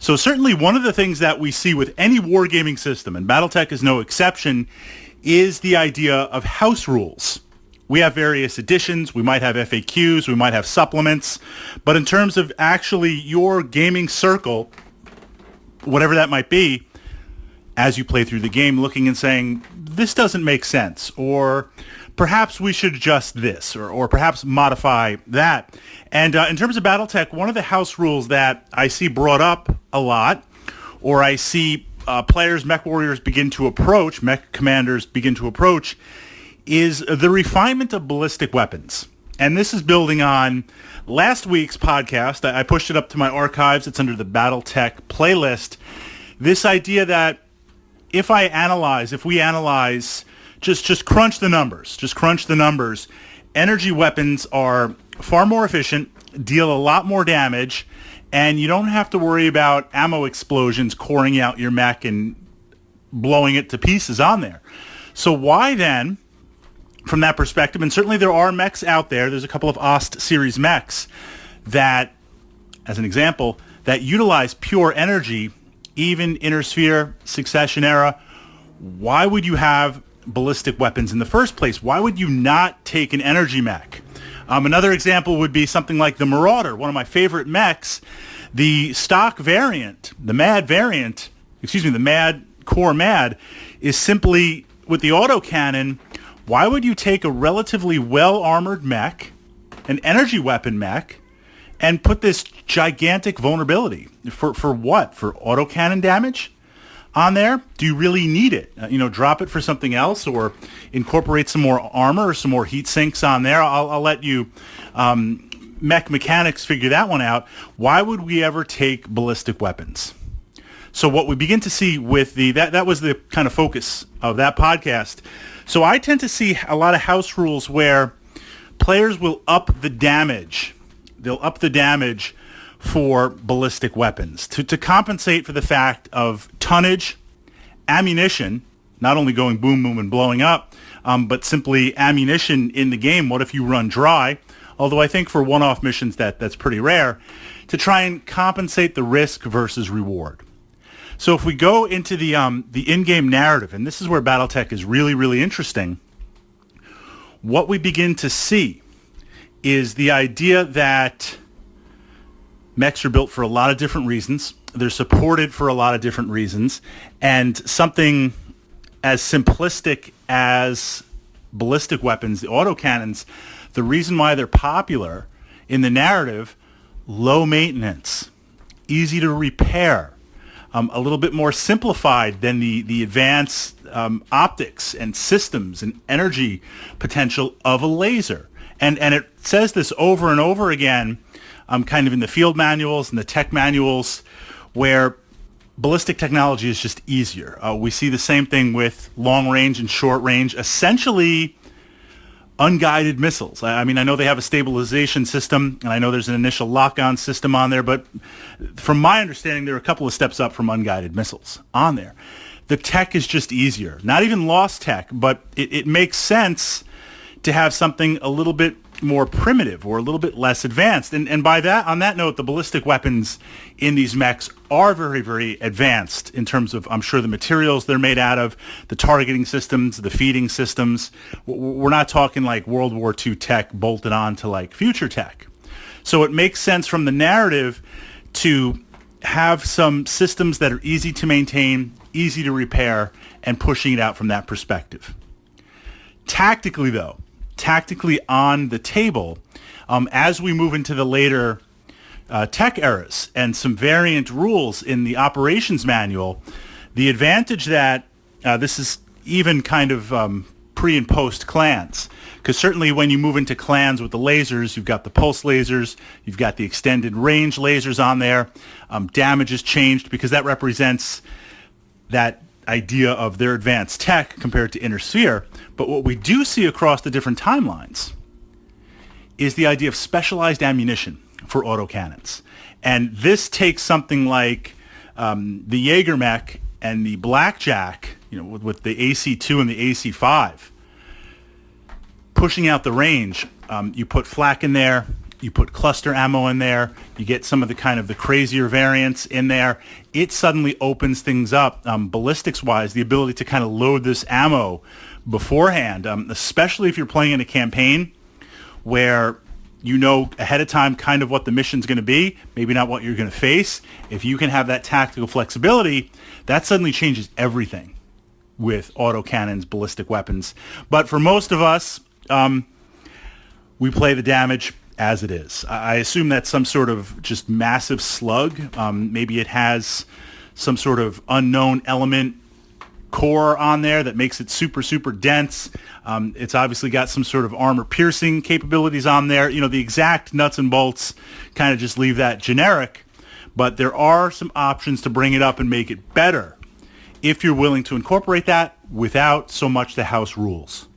So certainly one of the things that we see with any wargaming system, and Battletech is no exception, is the idea of house rules. We have various editions, we might have FAQs, we might have supplements, but in terms of actually your gaming circle, whatever that might be, as you play through the game, looking and saying, this doesn't make sense, or perhaps we should adjust this, or perhaps modify that. And in terms of Battletech, one of the house rules that I see brought up a lot, or I see players, mech warriors begin to approach, mech commanders begin to approach, is the refinement of ballistic weapons. And this is building on last week's podcast. I pushed it up to my archives. It's under the Battletech playlist. This idea that if we analyze, just crunch the numbers, energy weapons are far more efficient, deal a lot more damage, and you don't have to worry about ammo explosions coring out your mech and blowing it to pieces on there. So why then, from that perspective, and certainly there are mechs out there's a couple of Ost series mechs that, as an example, that utilize pure energy, even Inner Sphere, Succession era. Why would you have ballistic weapons in the first place? Why would you not take an energy mech? Another example would be something like the Marauder, one of my favorite mechs. The stock variant, the Mad Core Mad, is simply, with the autocannon, why would you take a relatively well-armored mech, an energy weapon mech, and put this gigantic vulnerability? For what? For autocannon damage on there? Do you really need it? Drop it for something else, or incorporate some more armor or some more heat sinks on there. I'll let you mech mechanics figure that one out. Why would we ever take ballistic weapons? So what we begin to see with that was the kind of focus of that podcast. So I tend to see a lot of house rules where players will up the damage. They'll up the damage for ballistic weapons to compensate for the fact of tonnage, ammunition, not only going boom, boom, and blowing up, but simply ammunition in the game. What if you run dry? Although I think for one-off missions that's pretty rare, to try and compensate the risk versus reward. So if we go into the in-game narrative, and this is where Battletech is really, really interesting, what we begin to see is the idea that mechs are built for a lot of different reasons. They're supported for a lot of different reasons. And something as simplistic as ballistic weapons, the autocannons, the reason why they're popular in the narrative, low maintenance, easy to repair, a little bit more simplified than the advanced optics and systems and energy potential of a laser. And it says this over and over again, kind of in the field manuals and the tech manuals, where ballistic technology is just easier. We see the same thing with long range and short range, essentially unguided missiles. I mean, I know they have a stabilization system, and I know there's an initial lock-on system on there, but from my understanding, they're a couple of steps up from unguided missiles on there. The tech is just easier. Not even lost tech, but it makes sense to have something a little bit more primitive or a little bit less advanced. And by that, on that note, the ballistic weapons in these mechs are very, very advanced in terms of, I'm sure, the materials they're made out of, the targeting systems, the feeding systems. We're not talking like World War II tech bolted on to like future tech. So it makes sense from the narrative to have some systems that are easy to maintain, easy to repair, and pushing it out from that perspective. Tactically, though, on the table, as we move into the later tech eras and some variant rules in the operations manual, the advantage that this is even kind of pre and post clans, because certainly when you move into clans with the lasers, you've got the pulse lasers, you've got the extended range lasers on there. Damage is changed because that represents that idea of their advanced tech compared to Inner Sphere. But what we do see across the different timelines is the idea of specialized ammunition for autocannons. And this takes something like the Jaeger mech and the Blackjack, with the AC-2 and the AC-5, pushing out the range. You put flak in there, You put cluster ammo in there. You get some of the kind of the crazier variants in there. It suddenly opens things up, ballistics-wise, the ability to kind of load this ammo beforehand, especially if you're playing in a campaign where you know ahead of time kind of what the mission's going to be, maybe not what you're going to face. If you can have that tactical flexibility, that suddenly changes everything with autocannons, ballistic weapons. But for most of us, we play the damage as it is. I assume that's some sort of just massive slug. Maybe it has some sort of unknown element core on there that makes it super, super dense. It's obviously got some sort of armor piercing capabilities on there. You know, the exact nuts and bolts kind of just leave that generic, but there are some options to bring it up and make it better if you're willing to incorporate that without so much the house rules.